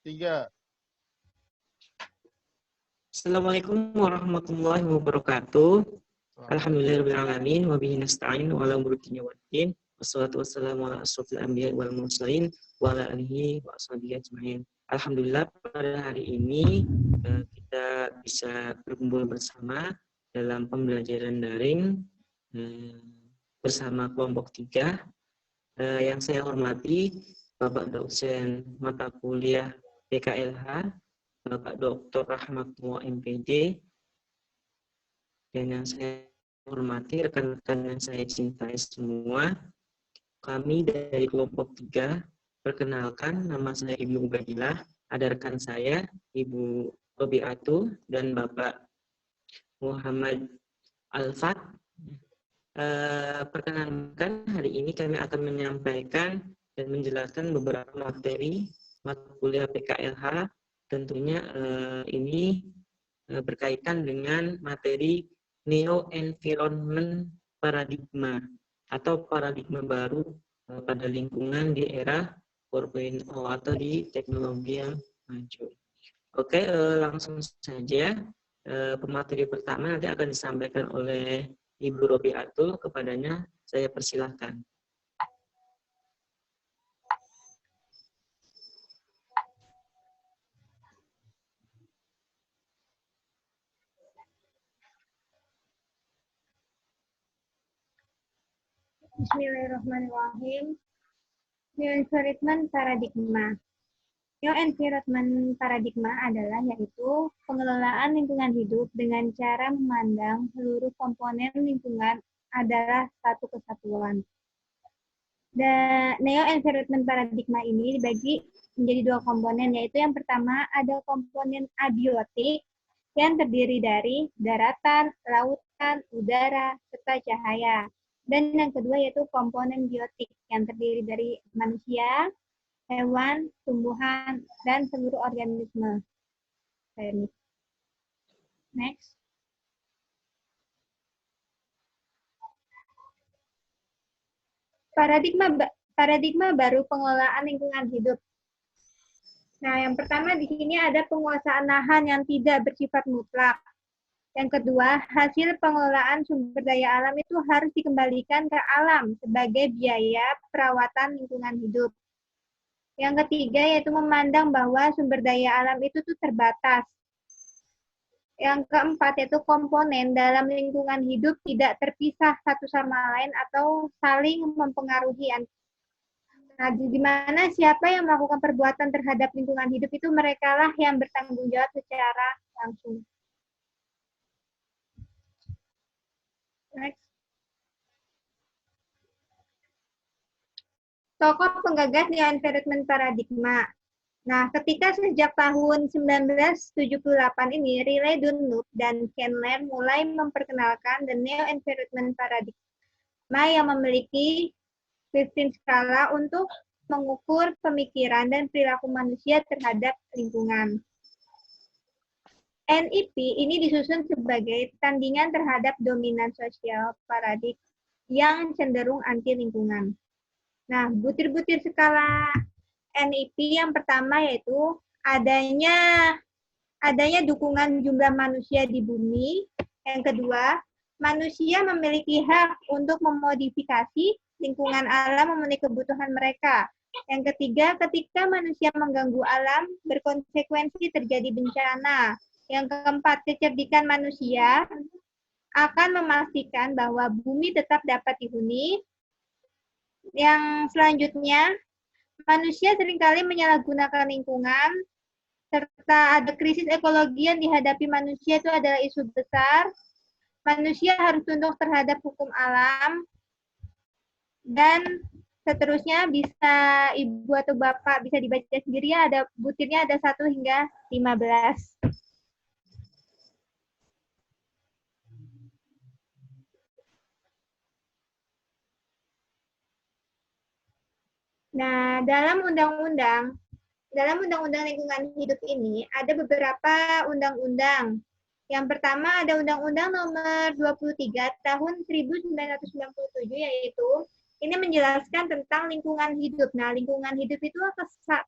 3. Assalamualaikum warahmatullahi wabarakatuh. Alhamdulillahirrahmanirrahim. Wabihi nasta'in wa ala umuri dunya waddin. Wassalatu wassalamu ala asrofil anbiya wal mursalin wa ala alihi wa ashabihi ajma'in. Alhamdulillah pada hari ini kita bisa berkumpul bersama dalam pembelajaran daring bersama kelompok 3. Yang saya hormati Bapak dosen mata kuliah PKLH, Bapak Dr. Rahmatullah MPD, dan yang saya hormati rekan-rekan yang saya cintai semua. Kami dari kelompok 3, perkenalkan, nama saya Ibu Ubadilah, ada rekan saya Ibu Robiatu dan Bapak Muhammad Alfat. Perkenalkan, hari ini kami akan menyampaikan dan menjelaskan beberapa materi mata kuliah PKLH. Tentunya ini berkaitan dengan materi Neo-Environment Paradigma atau paradigma baru pada lingkungan di era 4.0 atau di teknologi yang maju. Oke, langsung saja. Pemateri pertama nanti akan disampaikan oleh Ibu Robiatul, kepadanya saya persilahkan. Bismillahirrahmanirrahim. Neo-environment paradigma. Neo-environment paradigma adalah yaitu pengelolaan lingkungan hidup dengan cara memandang seluruh komponen lingkungan adalah satu kesatuan. Dan neo-environment paradigma ini dibagi menjadi 2 komponen, yaitu yang pertama ada komponen abiotik yang terdiri dari daratan, lautan, udara, serta cahaya. Dan yang kedua yaitu komponen biotik yang terdiri dari manusia, hewan, tumbuhan, dan seluruh organisme. Next. Paradigma baru pengelolaan lingkungan hidup. Nah, yang pertama di sini ada penguasaan lahan yang tidak bersifat mutlak. Yang kedua, hasil pengelolaan sumber daya alam itu harus dikembalikan ke alam sebagai biaya perawatan lingkungan hidup. Yang ketiga yaitu memandang bahwa sumber daya alam itu tuh terbatas. Yang keempat yaitu komponen dalam lingkungan hidup tidak terpisah satu sama lain atau saling mempengaruhi. Nah, di mana siapa yang melakukan perbuatan terhadap lingkungan hidup itu merekalah yang bertanggung jawab secara langsung. Next. Tokoh penggagas neo-environment paradigma. Nah, ketika sejak tahun 1978 ini, Riley Dunlop dan Ken Lam mulai memperkenalkan the neo-environment paradigma yang memiliki 15 skala untuk mengukur pemikiran dan perilaku manusia terhadap lingkungan. NEP ini disusun sebagai tandingan terhadap dominan sosial paradigma yang cenderung anti lingkungan. Nah, butir-butir skala NEP yang pertama yaitu adanya dukungan jumlah manusia di bumi. Yang kedua, manusia memiliki hak untuk memodifikasi lingkungan alam memenuhi kebutuhan mereka. Yang ketiga, ketika manusia mengganggu alam, berkonsekuensi terjadi bencana. Yang keempat, kecerdikan manusia akan memastikan bahwa bumi tetap dapat dihuni. Yang selanjutnya, manusia seringkali menyalahgunakan lingkungan, serta ada krisis ekologi yang dihadapi manusia itu adalah isu besar. Manusia harus tunduk terhadap hukum alam, dan seterusnya bisa Ibu atau Bapak bisa dibaca sendiri ya, ada butirnya ada 1 hingga 15. Nah, dalam undang-undang lingkungan hidup ini ada beberapa undang-undang. Yang pertama ada Undang-Undang Nomor 23 Tahun 1997 yaitu ini menjelaskan tentang lingkungan hidup. Nah, lingkungan hidup itu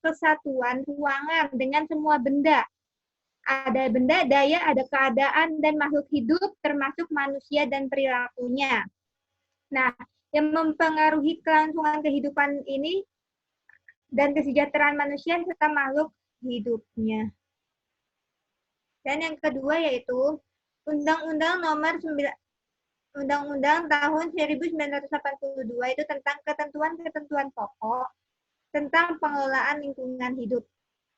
kesatuan ruangan dengan semua benda. Ada benda, daya, ada keadaan, dan makhluk hidup, termasuk manusia dan perilakunya. Nah, yang mempengaruhi kelangsungan kehidupan ini dan kesejahteraan manusia serta makhluk hidupnya. Dan yang kedua yaitu Undang-Undang Nomor 9 Undang-Undang tahun 1982 itu tentang ketentuan-ketentuan pokok tentang pengelolaan lingkungan hidup.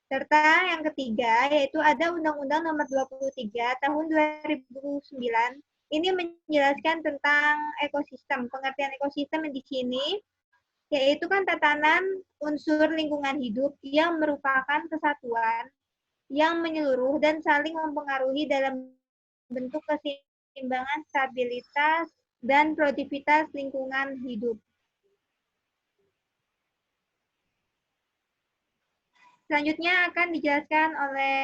Serta yang ketiga yaitu ada Undang-Undang Nomor 23 tahun 2009. Ini menjelaskan tentang ekosistem. Pengertian ekosistem di sini yaitu kan tatanan unsur lingkungan hidup yang merupakan kesatuan yang menyeluruh dan saling mempengaruhi dalam bentuk keseimbangan, stabilitas, dan produktivitas lingkungan hidup. Selanjutnya akan dijelaskan oleh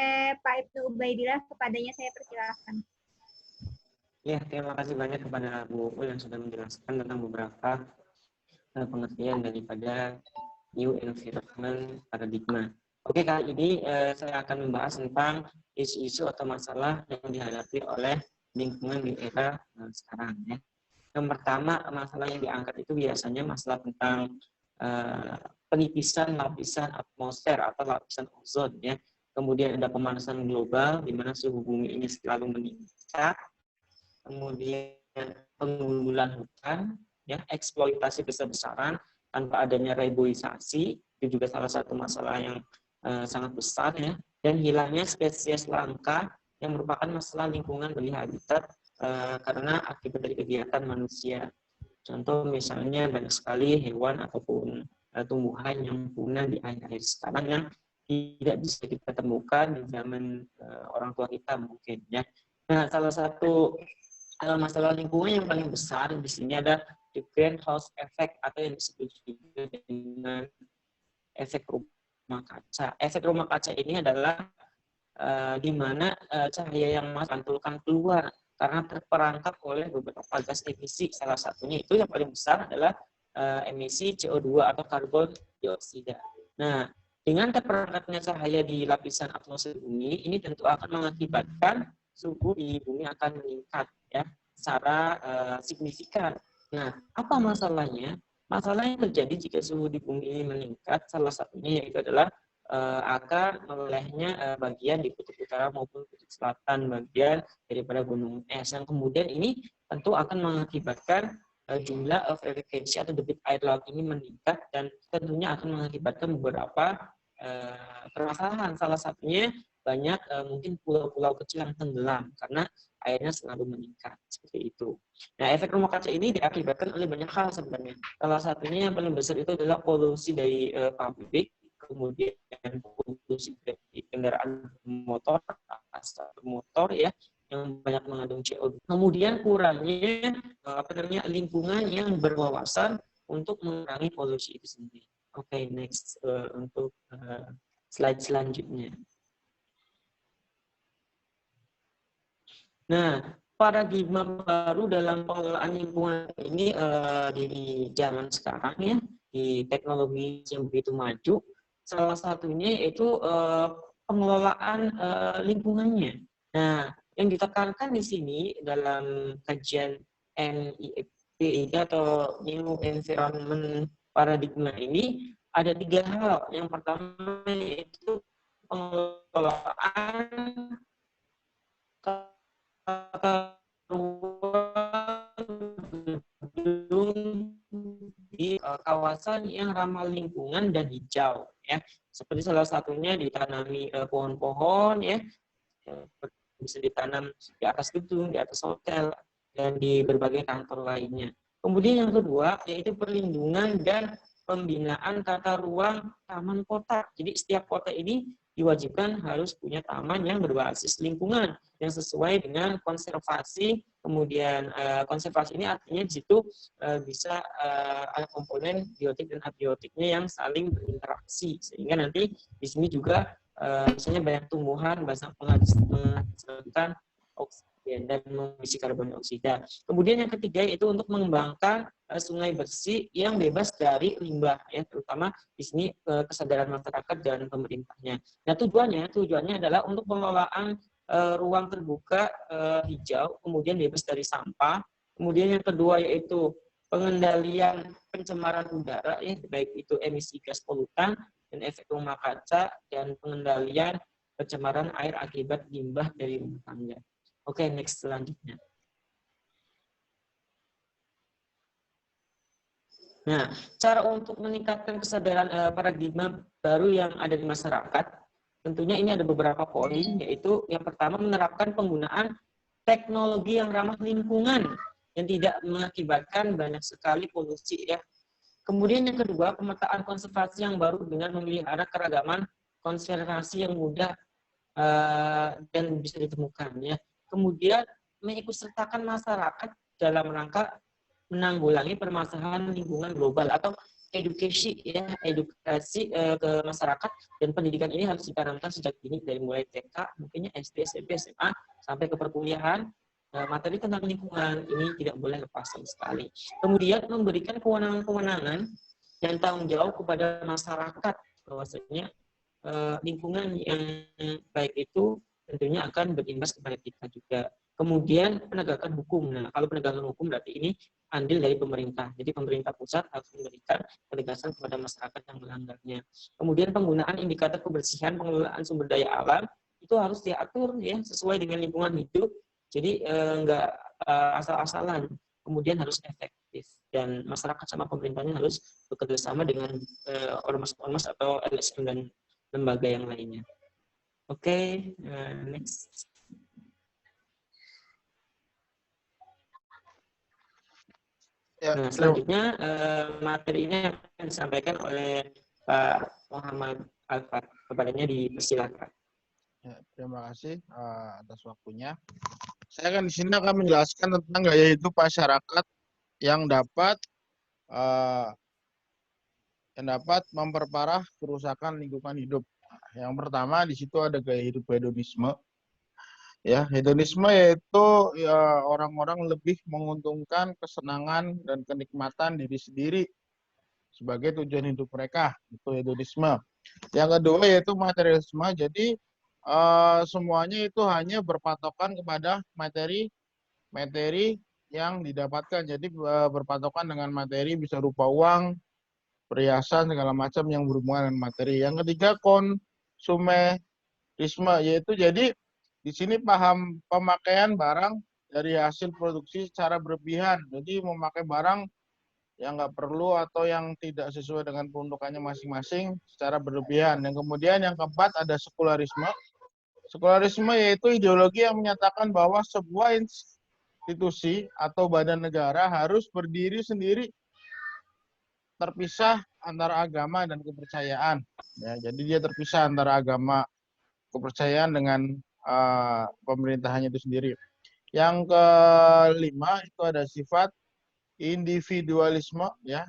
Pak Ibnu Ubaidillah, kepadanya saya persilakan. Ya, terima kasih banyak kepada Bu Ul yang sudah menjelaskan tentang beberapa pengertian daripada New Environment Paradigma. Oke, kali ini saya akan membahas tentang isu-isu atau masalah yang dihadapi oleh lingkungan di era sekarang. Ya. Yang pertama, masalah yang diangkat itu biasanya masalah tentang penipisan lapisan atmosfer atau lapisan ozon. Ya. Kemudian ada pemanasan global, di mana suhu bumi ini selalu meningkat. Kemudian penggundulan hutan, ya, eksploitasi besar-besaran tanpa adanya reboisasi, itu juga salah satu masalah yang sangat besar, ya, dan hilangnya spesies langka yang merupakan masalah lingkungan bagi habitat karena akibat dari kegiatan manusia. Contoh misalnya banyak sekali hewan ataupun tumbuhan yang punah di air-air sekarang yang tidak bisa kita temukan di zaman orang tua kita mungkin, ya. Nah, salah satu masalah lingkungan yang paling besar di sini ada the greenhouse effect atau yang disebut juga dengan efek rumah kaca. Efek rumah kaca ini adalah di mana cahaya yang mantulkan keluar karena terperangkap oleh beberapa gas emisi. Salah satunya itu yang paling besar adalah emisi CO2 atau karbon dioksida. Nah, dengan terperangkapnya cahaya di lapisan atmosfer bumi, ini tentu akan mengakibatkan suhu di bumi akan meningkat, ya, secara signifikan. Nah, apa masalahnya? Masalah yang terjadi jika suhu di bumi ini meningkat, salah satunya yaitu adalah akan melelehnya bagian di kutub utara maupun kutub selatan bagian daripada gunung es, yang kemudian ini tentu akan mengakibatkan jumlah frekuensi atau debit air laut ini meningkat dan tentunya akan mengakibatkan beberapa permasalahan. Salah satunya banyak mungkin pulau-pulau kecil yang tenggelam karena airnya selalu meningkat, seperti itu. Nah, efek rumah kaca ini diakibatkan oleh banyak hal sebenarnya. Salah satunya yang paling besar itu adalah polusi dari pabrik, kemudian polusi dari kendaraan motor, asap motor, ya, yang banyak mengandung CO2. Kemudian kurangnya lingkungan yang berwawasan untuk mengurangi polusi itu sendiri. Oke, next untuk slide selanjutnya. Nah, paradigma baru dalam pengelolaan lingkungan ini di zaman sekarang, ya, di teknologi yang begitu maju, salah satunya yaitu pengelolaan lingkungannya. Nah, yang ditekankan di sini dalam kajian NIEP atau New Environment Paradigma ini ada 3 hal. Yang pertama yaitu pengelolaan di kawasan yang ramah lingkungan dan hijau, ya, seperti salah satunya ditanami pohon-pohon, ya, bisa ditanam di atas gedung, di atas hotel, dan di berbagai kantor lainnya. Kemudian yang kedua yaitu perlindungan dan pembinaan tata ruang taman kota. Jadi setiap kota ini diwajibkan harus punya taman yang berbasis lingkungan yang sesuai dengan konservasi. Kemudian konservasi ini artinya di situ bisa ada komponen biotik dan abiotiknya yang saling berinteraksi, sehingga nanti di sini juga misalnya banyak tumbuhan bisa menghasilkan ya, dan mengisi karbon dioksida. Kemudian yang ketiga yaitu untuk mengembangkan sungai bersih yang bebas dari limbah, ya, terutama di sini kesadaran masyarakat dan pemerintahnya. Nah, tujuannya adalah untuk pengelolaan ruang terbuka hijau, kemudian bebas dari sampah. Kemudian yang kedua yaitu pengendalian pencemaran udara, ya, baik itu emisi gas polutan dan efek rumah kaca, dan pengendalian pencemaran air akibat limbah dari rumah tangga. Oke, next selanjutnya. Nah, cara untuk meningkatkan kesadaran paradigma baru yang ada di masyarakat, tentunya ini ada beberapa poin, yaitu yang pertama menerapkan penggunaan teknologi yang ramah lingkungan yang tidak mengakibatkan banyak sekali polusi, ya. Kemudian yang kedua, pemetaan konservasi yang baru dengan memelihara keragaman konservasi yang mudah dan bisa ditemukan, ya. Kemudian mengikutsertakan masyarakat dalam rangka menanggulangi permasalahan lingkungan global atau edukasi ke masyarakat, dan pendidikan ini harus ditanamkan sejak dini dari mulai TK, mungkinnya SD, SMP, SMA sampai ke perkuliahan. Materi tentang lingkungan ini tidak boleh lepas sama sekali. Kemudian memberikan kewenangan-kewenangan dan tanggung jawab kepada masyarakat, bahwasanya lingkungan yang baik itu tentunya akan berimbas kepada kita juga. Kemudian penegakan hukum. Nah, kalau penegakan hukum berarti ini andil dari pemerintah. Jadi pemerintah pusat harus memberikan penegasan kepada masyarakat yang melanggarnya. Kemudian penggunaan indikator kebersihan pengelolaan sumber daya alam itu harus diatur, ya, sesuai dengan lingkungan hidup. Jadi enggak asal-asalan. Kemudian harus efektif, dan masyarakat sama pemerintahnya harus bekerja sama dengan ormas-ormas atau LSM dan lembaga yang lainnya. Oke, next. Ya, nah, selanjutnya materi ini akan disampaikan oleh Pak Muhammad Alfat. Kepadanya dipersilakan. Ya, terima kasih atas waktunya. Saya akan di sini akan menjelaskan tentang gaya hidup masyarakat yang dapat memperparah kerusakan lingkungan hidup. Yang pertama di situ ada gaya hidup hedonisme. Ya, hedonisme yaitu ya, orang-orang lebih menguntungkan kesenangan dan kenikmatan diri sendiri sebagai tujuan hidup mereka. Itu hedonisme. Yang kedua yaitu materialisme. Jadi semuanya itu hanya berpatokan kepada materi yang didapatkan. Jadi berpatokan dengan materi, bisa rupa uang, perhiasan, segala macam yang berhubungan dengan materi. Yang ketiga konsumerisme, yaitu jadi di sini paham pemakaian barang dari hasil produksi secara berlebihan. Jadi memakai barang yang nggak perlu atau yang tidak sesuai dengan peruntukannya masing-masing secara berlebihan. Yang kemudian yang keempat ada sekularisme. Sekularisme yaitu ideologi yang menyatakan bahwa sebuah institusi atau badan negara harus berdiri sendiri, terpisah antara agama dan kepercayaan. Ya, jadi dia terpisah antara agama, kepercayaan dengan pemerintahannya itu sendiri. Yang kelima itu ada sifat individualisme. Ya,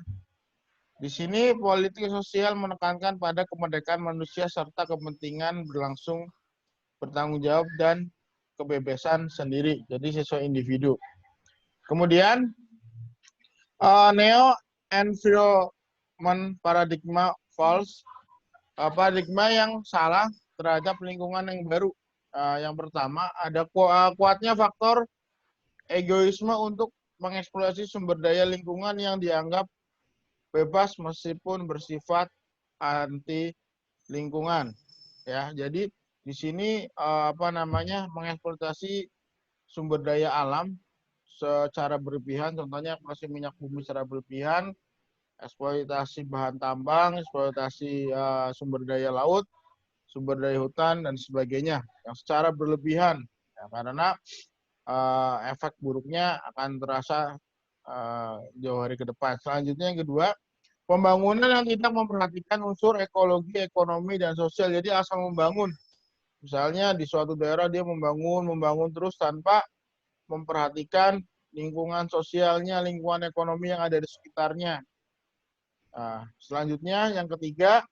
di sini politik sosial menekankan pada kemerdekaan manusia serta kepentingan bertanggung jawab dan kebebasan sendiri. Jadi sesuai individu. Kemudian neo-environment paradigma false, paradigma yang salah terhadap lingkungan yang baru. Yang pertama ada kuatnya faktor egoisme untuk mengeksploitasi sumber daya lingkungan yang dianggap bebas meskipun bersifat anti lingkungan. Ya, jadi di sini mengeksploitasi sumber daya alam secara berlebihan, contohnya eksploitasi minyak bumi secara berlebihan, eksploitasi bahan tambang, eksploitasi sumber daya laut, sumber daya hutan dan sebagainya yang secara berlebihan, ya, karena efek buruknya akan terasa jauh hari ke depan. Selanjutnya yang kedua, pembangunan yang tidak memperhatikan unsur ekologi, ekonomi dan sosial. Jadi asal membangun. Misalnya di suatu daerah dia membangun terus tanpa memperhatikan lingkungan sosialnya, lingkungan ekonomi yang ada di sekitarnya. Nah, selanjutnya yang ketiga,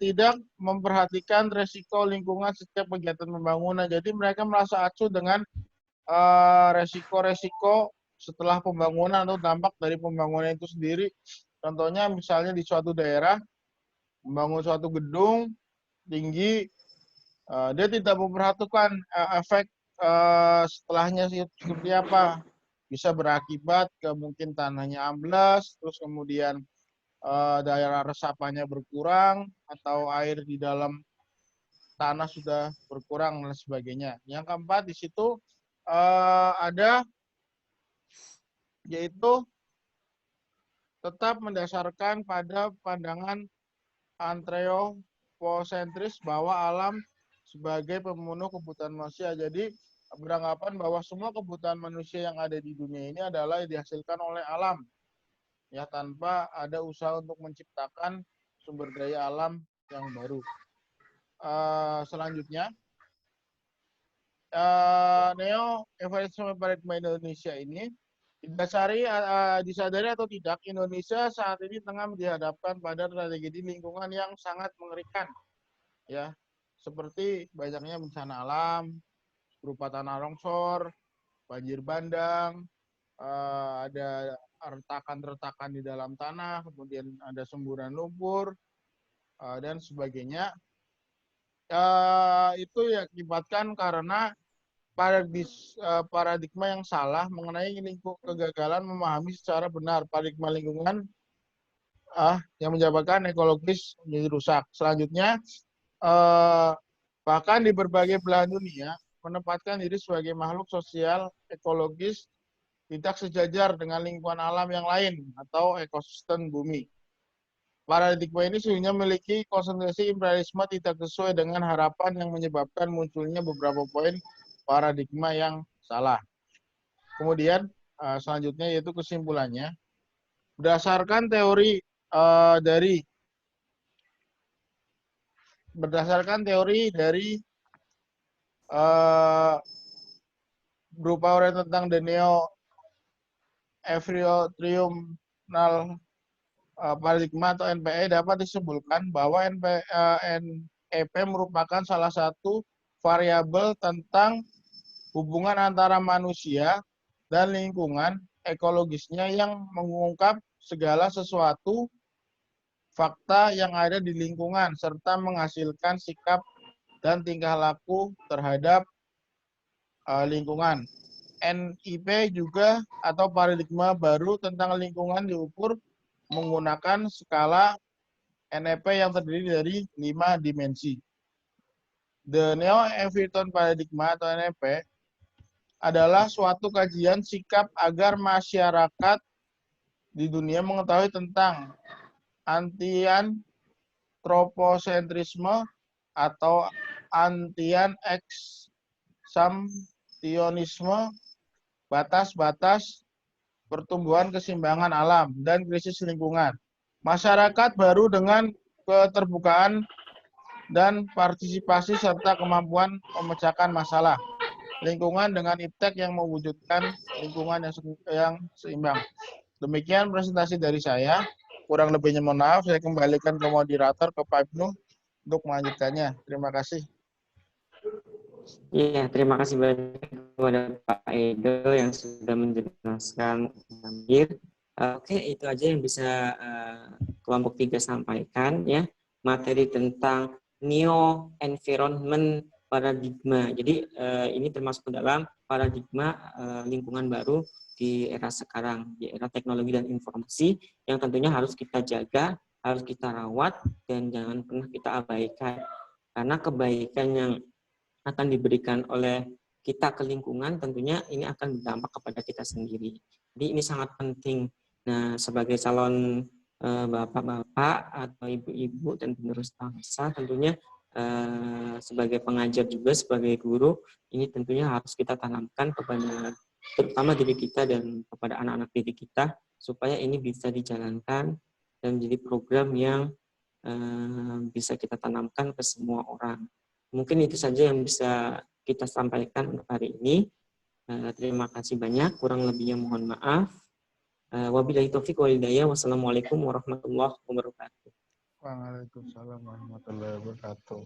tidak memperhatikan resiko lingkungan setiap kegiatan pembangunan. Jadi mereka merasa acuh dengan resiko-resiko setelah pembangunan atau dampak dari pembangunan itu sendiri. Contohnya misalnya di suatu daerah membangun suatu gedung tinggi, dia tidak memperhatikan efek setelahnya seperti apa. Bisa berakibat ke mungkin tanahnya amblas, terus kemudian daerah resapannya berkurang, atau air di dalam tanah sudah berkurang dan sebagainya. Yang keempat di situ ada yaitu tetap mendasarkan pada pandangan antroposentris bahwa alam sebagai pemenuh kebutuhan manusia. Jadi beranggapan bahwa semua kebutuhan manusia yang ada di dunia ini adalah dihasilkan oleh alam, ya, tanpa ada usaha untuk menciptakan sumber daya alam yang baru. Selanjutnya, neo-evolutionary paradigma Indonesia ini disadari atau tidak, Indonesia saat ini tengah dihadapkan pada tragedi lingkungan yang sangat mengerikan, ya, seperti banyaknya bencana alam berupa tanah longsor, banjir bandang, ada retakan-retakan di dalam tanah, kemudian ada semburan lumpur dan sebagainya. Itu diakibatkan karena paradigma yang salah mengenai kegagalan memahami secara benar paradigma lingkungan yang menyebabkan ekologis menjadi rusak. Selanjutnya, bahkan di berbagai belahan dunia menempatkan diri sebagai makhluk sosial ekologis tidak sejajar dengan lingkungan alam yang lain atau ekosistem bumi. Paradigma ini sehingga memiliki konsentrasi imperialisme tidak sesuai dengan harapan yang menyebabkan munculnya beberapa poin paradigma yang salah. Kemudian selanjutnya yaitu kesimpulannya, berdasarkan teori dari berupa uraian tentang the neo-evolutionary paradigma atau NPE dapat disebutkan bahwa NEP merupakan salah satu variabel tentang hubungan antara manusia dan lingkungan ekologisnya yang mengungkap segala sesuatu fakta yang ada di lingkungan serta menghasilkan sikap dan tingkah laku terhadap lingkungan. NIP juga atau paradigma baru tentang lingkungan diukur menggunakan skala NEP yang terdiri dari 5 dimensi. The Neo-Evolution Paradigma atau NEP adalah suatu kajian sikap agar masyarakat di dunia mengetahui tentang antian-tropocentrisme atau antian-eksamtionisme, batas-batas pertumbuhan keseimbangan alam, dan krisis lingkungan. Masyarakat baru dengan keterbukaan dan partisipasi serta kemampuan memecahkan masalah. Lingkungan dengan iptek yang mewujudkan lingkungan yang seimbang. Demikian presentasi dari saya. Kurang lebihnya mohon maaf, saya kembalikan ke moderator, ke Pak Ibnu, untuk melanjutkannya. Terima kasih. Iya, terima kasih banyak kepada Pak Edo yang sudah menjelaskan. Oke, itu aja yang bisa kelompok 3 sampaikan, ya, materi tentang neo environment paradigma. Jadi ini termasuk ke dalam paradigma lingkungan baru di era sekarang, di era teknologi dan informasi yang tentunya harus kita jaga, harus kita rawat, dan jangan pernah kita abaikan. Karena kebaikan yang akan diberikan oleh kita ke lingkungan tentunya ini akan berdampak kepada kita sendiri. Jadi ini sangat penting. Nah, sebagai calon bapak-bapak atau ibu-ibu dan penerus bangsa, tentunya sebagai pengajar juga, sebagai guru, ini tentunya harus kita tanamkan kepada terutama diri kita dan kepada anak-anak didik kita, supaya ini bisa dijalankan dan menjadi program yang bisa kita tanamkan ke semua orang. Mungkin itu saja yang bisa kita sampaikan untuk hari ini. Terima kasih banyak, kurang lebihnya mohon maaf. Wabillahi taufiq wal hidayah. Wassalamualaikum warahmatullahi wabarakatuh. Waalaikumsalam warahmatullahi wabarakatuh.